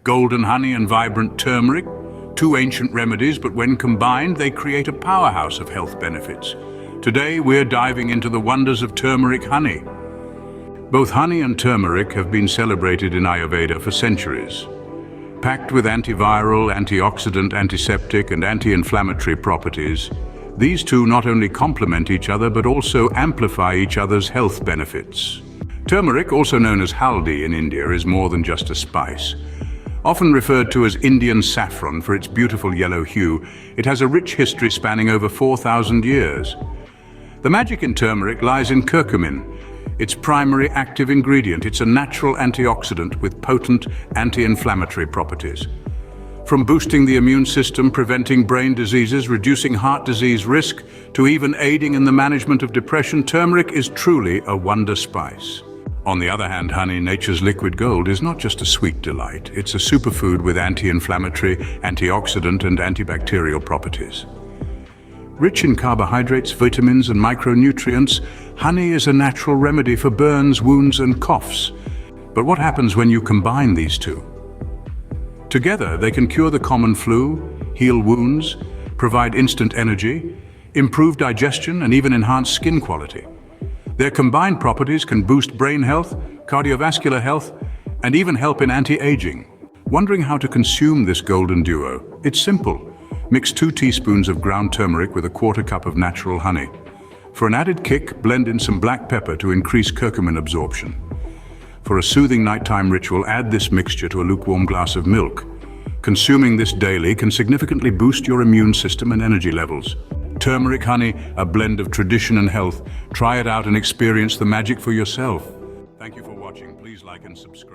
golden honey and vibrant turmeric, two ancient remedies, but when combined, they create a powerhouse of health benefits. Today, we're diving into the wonders of turmeric honey. Both honey and turmeric have been celebrated in Ayurveda for centuries. Packed with antiviral, antioxidant, antiseptic, and anti-inflammatory properties, these two not only complement each other but also amplify each other's health benefits. Turmeric, also known as haldi in India, is more than just a spice. Often referred to as Indian saffron for its beautiful yellow hue, it has a rich history spanning over 4,000 years. The magic in turmeric lies in curcumin, its primary active ingredient. It's a natural antioxidant with potent anti-inflammatory properties. From boosting the immune system, preventing brain diseases, reducing heart disease risk, to even aiding in the management of depression, turmeric is truly a wonder spice. On the other hand, honey, nature's liquid gold, is not just a sweet delight. It's a superfood with anti-inflammatory, antioxidant, and antibacterial properties. Rich in carbohydrates, vitamins, and micronutrients, honey is a natural remedy for burns, wounds, and coughs. But what happens when you combine these two? Together, they can cure the common flu, heal wounds, provide instant energy, improve digestion, and even enhance skin quality. Their combined properties can boost brain health, cardiovascular health, and even help in anti-aging. Wondering how to consume this golden duo? It's simple. Mix 2 teaspoons of ground turmeric with a quarter cup of natural honey. For an added kick, blend in some black pepper to increase curcumin absorption. For a soothing nighttime ritual, add this mixture to a lukewarm glass of milk. Consuming this daily can significantly boost your immune system and energy levels. Turmeric honey, a blend of tradition and health. Try it out and experience the magic for yourself. Thank you for watching. Please like and subscribe.